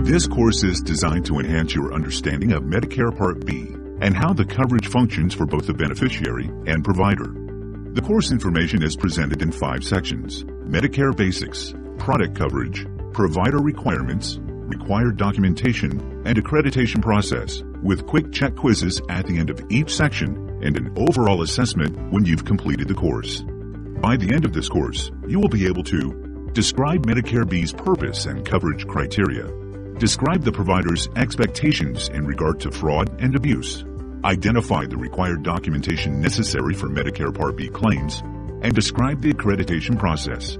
This course is designed to enhance your understanding of Medicare Part B and how the coverage functions for both the beneficiary and provider. The course information is presented in 5 sections: Medicare Basics, Product Coverage, Provider Requirements, Required Documentation, and Accreditation Process, with quick check quizzes at the end of each section and an overall assessment when you've completed the course. By the end of this course, you will be able to describe Medicare B's purpose and coverage criteria, describe the provider's expectations in regard to fraud and abuse, identify the required documentation necessary for Medicare Part B claims, and describe the accreditation process.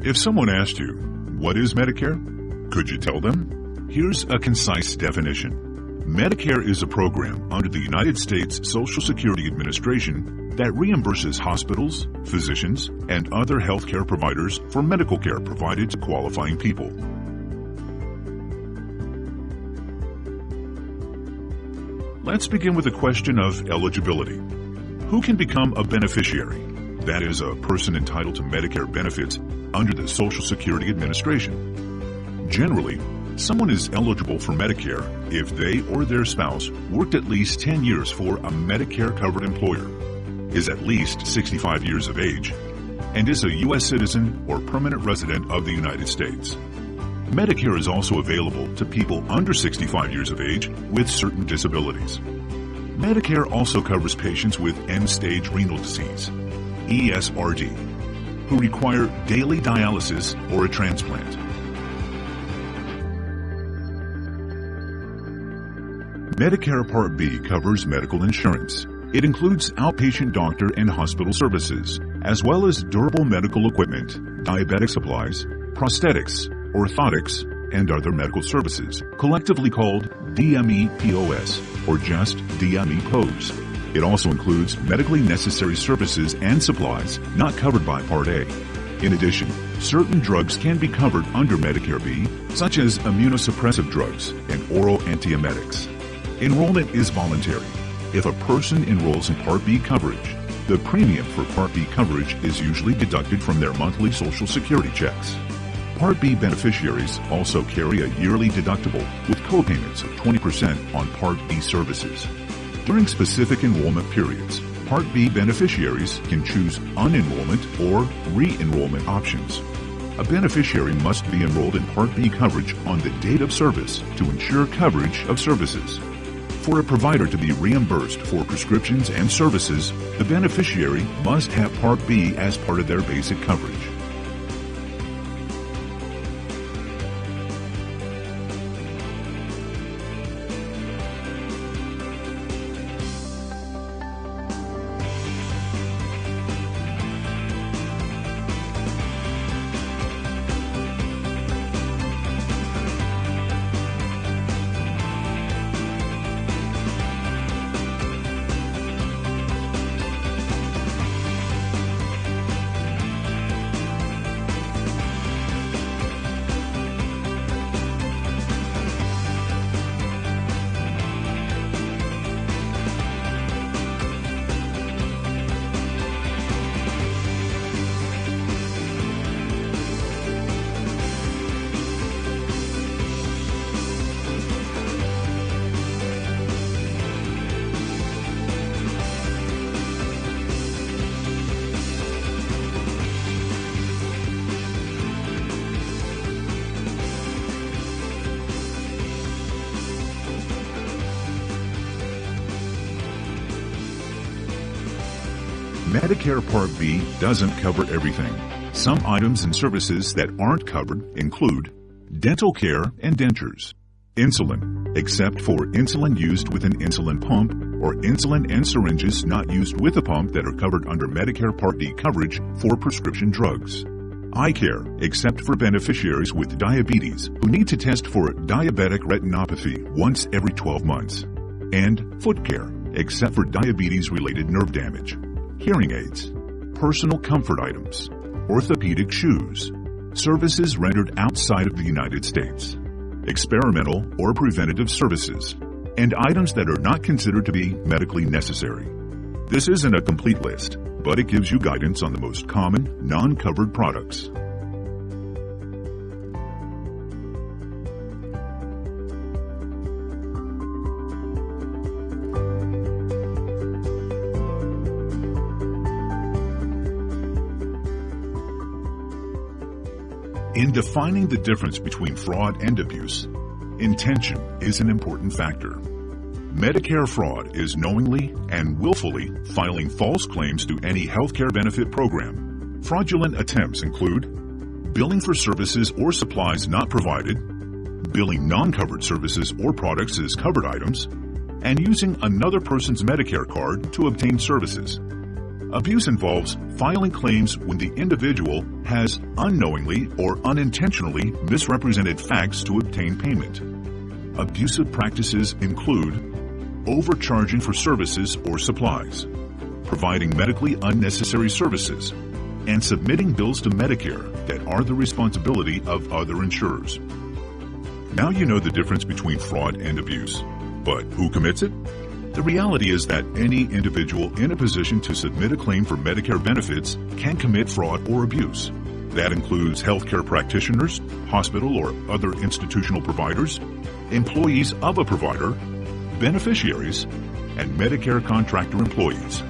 If someone asked you, "What is Medicare?" could you tell them? Here's a concise definition. Medicare is a program under the United States Social Security Administration that reimburses hospitals, physicians, and other healthcare providers for medical care provided to qualifying people. Let's begin with the question of eligibility. Who can become a beneficiary? That is, a person entitled to Medicare benefits under the Social Security Administration. Generally, someone is eligible for Medicare if they or their spouse worked at least 10 years for a Medicare-covered employer, is at least 65 years of age, and is a U.S. citizen or permanent resident of the United States. Medicare is also available to people under 65 years of age with certain disabilities. Medicare also covers patients with end-stage renal disease, ESRD, who require daily dialysis or a transplant. Medicare Part B covers medical insurance. It includes outpatient doctor and hospital services, as well as durable medical equipment, diabetic supplies, prosthetics, orthotics, and other medical services, collectively called DMEPOS, or just DMEPOS. It also includes medically necessary services and supplies not covered by Part A. In addition, certain drugs can be covered under Medicare B, such as immunosuppressive drugs and oral antiemetics. Enrollment is voluntary. If a person enrolls in Part B coverage, the premium for Part B coverage is usually deducted from their monthly Social Security checks. Part B beneficiaries also carry a yearly deductible with co-payments of 20% on Part B services. During specific enrollment periods, Part B beneficiaries can choose unenrollment or re-enrollment options. A beneficiary must be enrolled in Part B coverage on the date of service to ensure coverage of services. For a provider to be reimbursed for prescriptions and services, the beneficiary must have Part B as part of their basic coverage. Medicare Part B doesn't cover everything. Some items and services that aren't covered include dental care and dentures, insulin, except for insulin used with an insulin pump, or insulin and syringes not used with a pump that are covered under Medicare Part D coverage for prescription drugs. Eye care, except for beneficiaries with diabetes who need to test for diabetic retinopathy once every 12 months. And foot care, except for diabetes-related nerve damage. Hearing aids, personal comfort items, orthopedic shoes, services rendered outside of the United States, experimental or preventative services, and items that are not considered to be medically necessary. This isn't a complete list, but it gives you guidance on the most common non-covered products. In defining the difference between fraud and abuse, intention is an important factor. Medicare fraud is knowingly and willfully filing false claims to any healthcare benefit program. Fraudulent attempts include billing for services or supplies not provided, billing non-covered services or products as covered items, and using another person's Medicare card to obtain services. Abuse involves filing claims when the individual has unknowingly or unintentionally misrepresented facts to obtain payment. Abusive practices include overcharging for services or supplies, providing medically unnecessary services, and submitting bills to Medicare that are the responsibility of other insurers. Now you know the difference between fraud and abuse. But who commits it? The reality is that any individual in a position to submit a claim for Medicare benefits can commit fraud or abuse. That includes healthcare practitioners, hospital or other institutional providers, employees of a provider, beneficiaries, and Medicare contractor employees.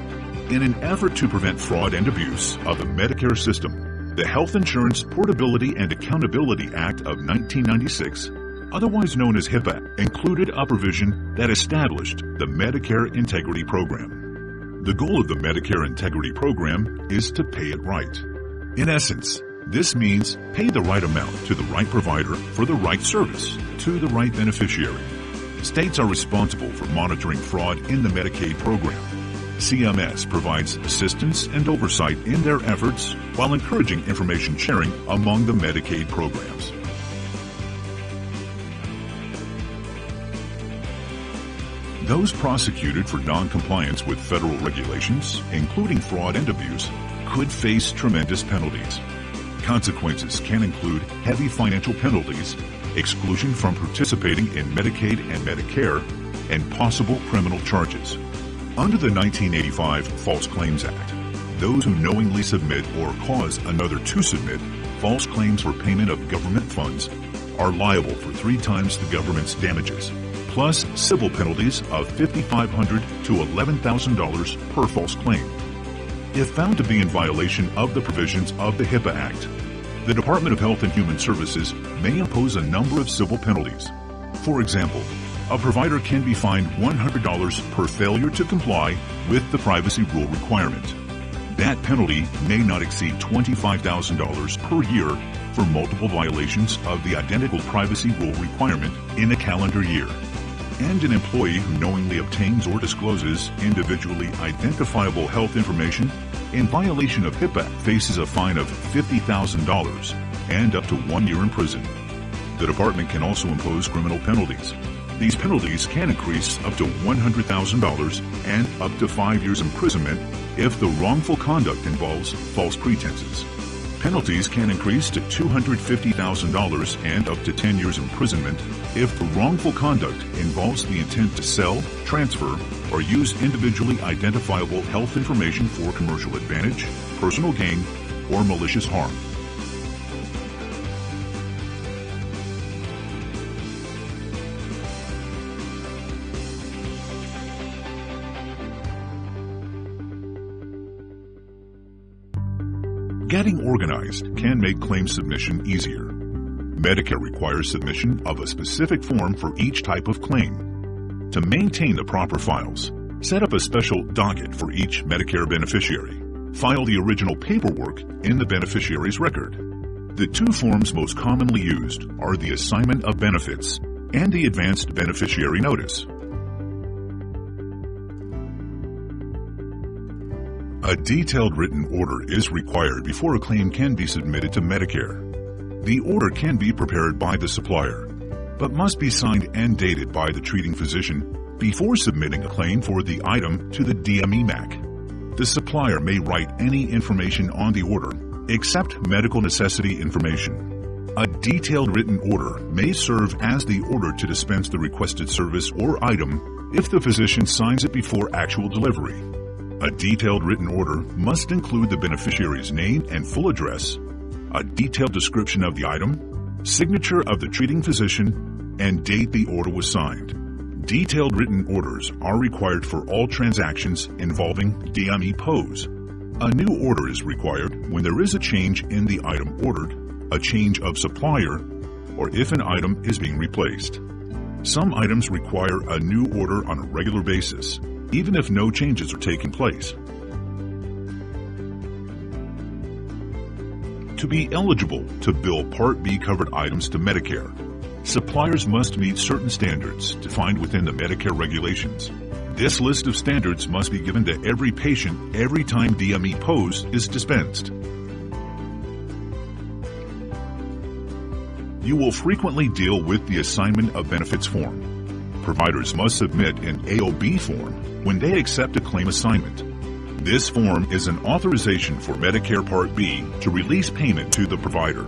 In an effort to prevent fraud and abuse of the Medicare system, the Health Insurance Portability and Accountability Act of 1996, otherwise known as HIPAA, included a provision that established the Medicare Integrity Program. The goal of the Medicare Integrity Program is to pay it right. In essence, this means pay the right amount to the right provider for the right service to the right beneficiary. States are responsible for monitoring fraud in the Medicaid program. CMS provides assistance and oversight in their efforts while encouraging information sharing among the Medicaid programs. Those prosecuted for non-compliance with federal regulations, including fraud and abuse, could face tremendous penalties. Consequences can include heavy financial penalties, exclusion from participating in Medicaid and Medicare, and possible criminal charges. Under the 1985 False Claims Act, those who knowingly submit or cause another to submit false claims for payment of government funds are liable for 3 times the government's damages, plus civil penalties of $5,500 to $11,000 per false claim. If found to be in violation of the provisions of the HIPAA Act, the Department of Health and Human Services may impose a number of civil penalties. For example, a provider can be fined $100 per failure to comply with the privacy rule requirement. That penalty may not exceed $25,000 per year for multiple violations of the identical privacy rule requirement in a calendar year. And an employee who knowingly obtains or discloses individually identifiable health information in violation of HIPAA faces a fine of $50,000 and up to 1 year in prison. The department can also impose criminal penalties. These penalties can increase up to $100,000 and up to 5 years imprisonment if the wrongful conduct involves false pretenses. Penalties can increase to $250,000 and up to 10 years imprisonment if the wrongful conduct involves the intent to sell, transfer, or use individually identifiable health information for commercial advantage, personal gain, or malicious harm. Getting organized can make claim submission easier. Medicare requires submission of a specific form for each type of claim. To maintain the proper files, set up a special docket for each Medicare beneficiary. File the original paperwork in the beneficiary's record. The 2 forms most commonly used are the Assignment of Benefits and the Advanced Beneficiary Notice. A detailed written order is required before a claim can be submitted to Medicare. The order can be prepared by the supplier, but must be signed and dated by the treating physician before submitting a claim for the item to the DMEMAC. The supplier may write any information on the order Accept medical necessity information. A detailed written order may serve as the order to dispense the requested service or item if the physician signs it before actual delivery. A detailed written order must include the beneficiary's name and full address, a detailed description of the item, signature of the treating physician, and date the order was signed. Detailed written orders are required for all transactions involving DMEPOS. A new order is required when there is a change in the item ordered, a change of supplier, or if an item is being replaced. Some items require a new order on a regular basis, even if no changes are taking place. To be eligible to bill Part B covered items to Medicare, suppliers must meet certain standards defined within the Medicare regulations. This list of standards must be given to every patient every time DMEPOS is dispensed. You will frequently deal with the Assignment of Benefits form. Providers must submit an AOB form when they accept a claim assignment. This form is an authorization for Medicare Part B to release payment to the provider.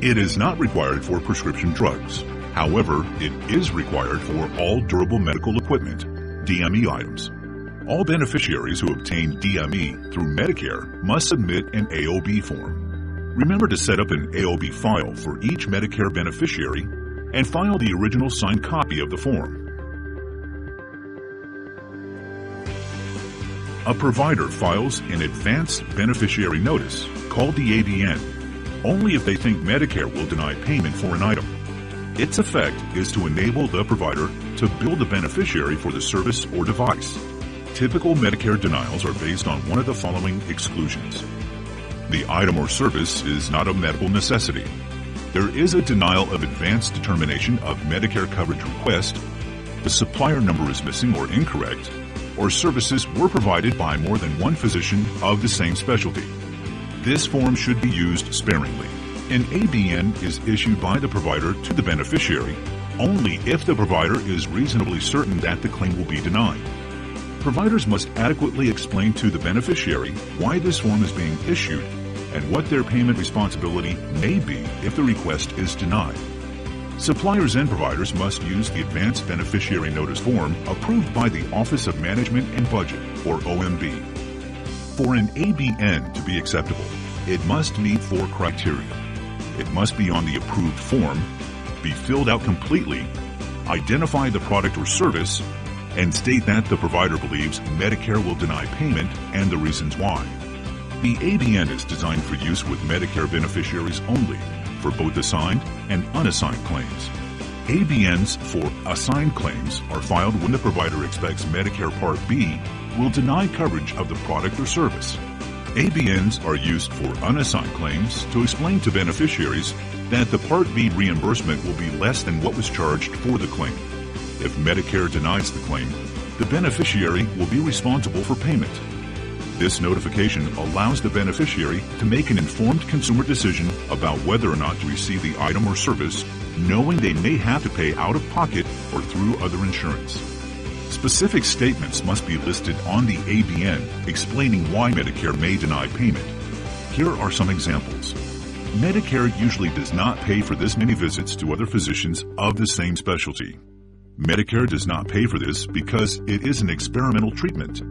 It is not required for prescription drugs. However, it is required for all durable medical equipment, DME items. All beneficiaries who obtain DME through Medicare must submit an AOB form. Remember to set up an AOB file for each Medicare beneficiary and file the original signed copy of the form. A provider files an advance beneficiary notice, called the ABN, only if they think Medicare will deny payment for an item. Its effect is to enable the provider to bill the beneficiary for the service or device. Typical Medicare denials are based on one of the following exclusions. The item or service is not a medical necessity. There is a denial of advance determination of Medicare coverage request, the supplier number is missing or incorrect, or services were provided by more than one physician of the same specialty. This form should be used sparingly. An ABN is issued by the provider to the beneficiary only if the provider is reasonably certain that the claim will be denied. Providers must adequately explain to the beneficiary why this form is being issued and what their payment responsibility may be if the request is denied. Suppliers and providers must use the Advanced Beneficiary Notice form approved by the Office of Management and Budget, or OMB. For an ABN to be acceptable, it must meet 4 criteria. It must be on the approved form, be filled out completely, identify the product or service, and state that the provider believes Medicare will deny payment and the reasons why. The ABN is designed for use with Medicare beneficiaries only, for both assigned and unassigned claims. ABNs for assigned claims are filed when the provider expects Medicare Part B will deny coverage of the product or service. ABNs are used for unassigned claims to explain to beneficiaries that the Part B reimbursement will be less than what was charged for the claim. If Medicare denies the claim, the beneficiary will be responsible for payment. This notification allows the beneficiary to make an informed consumer decision about whether or not to receive the item or service, knowing they may have to pay out of pocket or through other insurance. Specific statements must be listed on the ABN explaining why Medicare may deny payment. Here are some examples. Medicare usually does not pay for this many visits to other physicians of the same specialty. Medicare does not pay for this because it is an experimental treatment.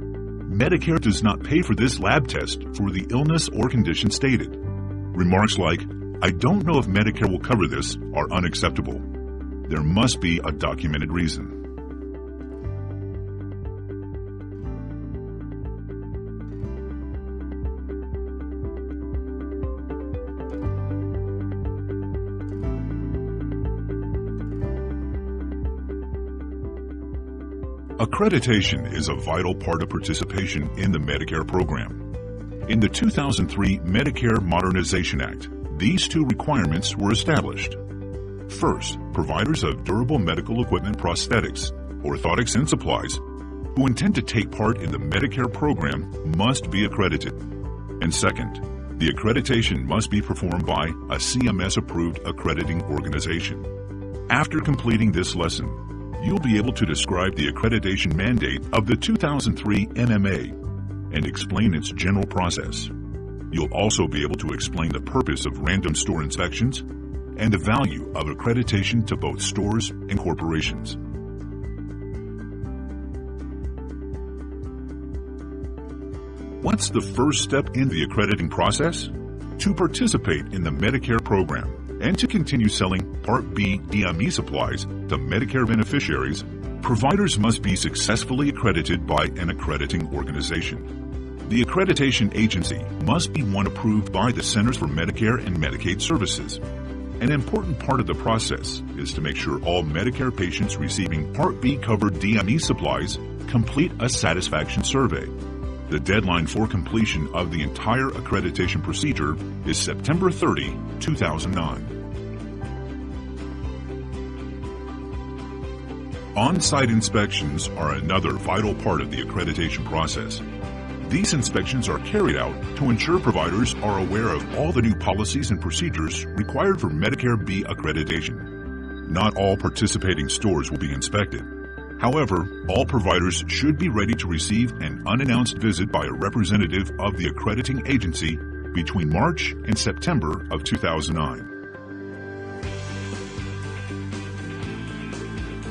Medicare does not pay for this lab test for the illness or condition stated. Remarks like, "I don't know if Medicare will cover this," are unacceptable. There must be a documented reason. Accreditation is a vital part of participation in the Medicare program. In the 2003 Medicare Modernization Act, these 2 requirements were established. First, providers of durable medical equipment prosthetics, orthotics, and supplies who intend to take part in the Medicare program must be accredited. And second, the accreditation must be performed by a CMS-approved accrediting organization. After completing this lesson, you'll be able to describe the accreditation mandate of the 2003 NMA and explain its general process. You'll also be able to explain the purpose of random store inspections and the value of accreditation to both stores and corporations. What's the first step in the accrediting process? To participate in the Medicare program and to continue selling Part B DME supplies to Medicare beneficiaries, providers must be successfully accredited by an accrediting organization. The accreditation agency must be one approved by the Centers for Medicare and Medicaid Services. An important part of the process is to make sure all Medicare patients receiving Part B covered DME supplies complete a satisfaction survey. The deadline for completion of the entire accreditation procedure is September 30, 2009. On-site inspections are another vital part of the accreditation process. These inspections are carried out to ensure providers are aware of all the new policies and procedures required for Medicare B accreditation. Not all participating stores will be inspected. However, all providers should be ready to receive an unannounced visit by a representative of the accrediting agency between March and September of 2009.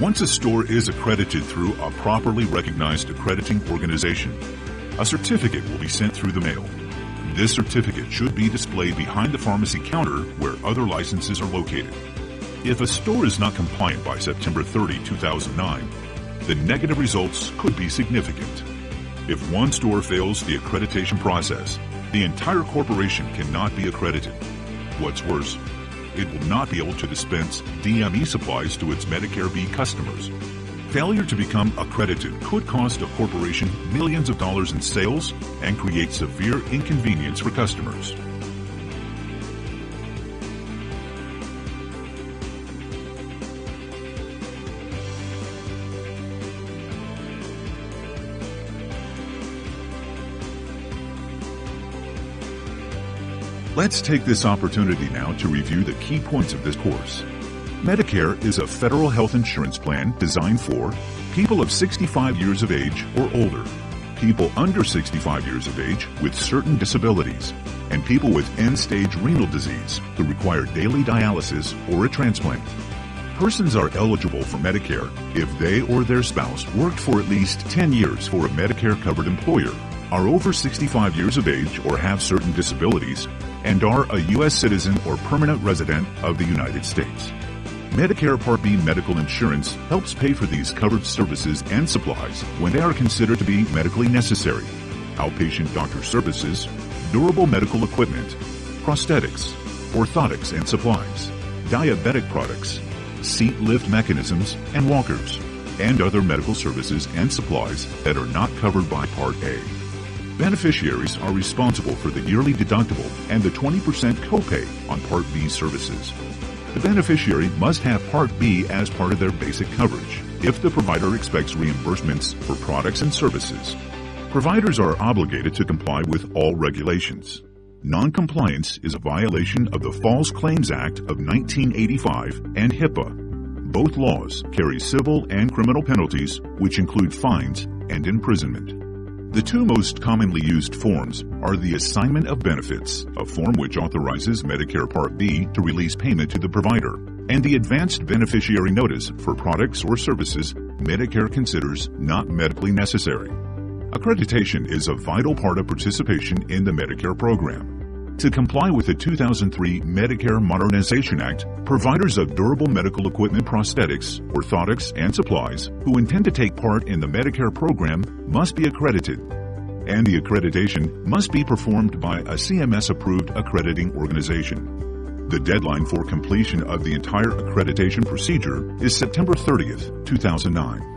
Once a store is accredited through a properly recognized accrediting organization, a certificate will be sent through the mail. This certificate should be displayed behind the pharmacy counter where other licenses are located. If a store is not compliant by September 30, 2009, the negative results could be significant. If one store fails the accreditation process, the entire corporation cannot be accredited. What's worse, it will not be able to dispense DME supplies to its Medicare B customers. Failure to become accredited could cost a corporation millions of dollars in sales and create severe inconvenience for customers. Let's take this opportunity now to review the key points of this course. Medicare is a federal health insurance plan designed for people of 65 years of age or older, people under 65 years of age with certain disabilities, and people with end-stage renal disease who require daily dialysis or a transplant. Persons are eligible for Medicare if they or their spouse worked for at least 10 years for a Medicare-covered employer, are over 65 years of age or have certain disabilities, and are a U.S. citizen or permanent resident of the United States. Medicare Part B medical insurance helps pay for these covered services and supplies when they are considered to be medically necessary: outpatient doctor services, durable medical equipment, prosthetics, orthotics and supplies, diabetic products, seat lift mechanisms and walkers, and other medical services and supplies that are not covered by Part A. Beneficiaries are responsible for the yearly deductible and the 20% copay on Part B services. The beneficiary must have Part B as part of their basic coverage if the provider expects reimbursements for products and services. Providers are obligated to comply with all regulations. Non-compliance is a violation of the False Claims Act of 1985 and HIPAA. Both laws carry civil and criminal penalties, which include fines and imprisonment. The two most commonly used forms are the Assignment of Benefits, a form which authorizes Medicare Part B to release payment to the provider, and the Advanced Beneficiary Notice for products or services Medicare considers not medically necessary. Accreditation is a vital part of participation in the Medicare program. To comply with the 2003 Medicare Modernization Act, providers of durable medical equipment, prosthetics, orthotics, and supplies who intend to take part in the Medicare program must be accredited, and the accreditation must be performed by a CMS-approved accrediting organization. The deadline for completion of the entire accreditation procedure is September 30th, 2009.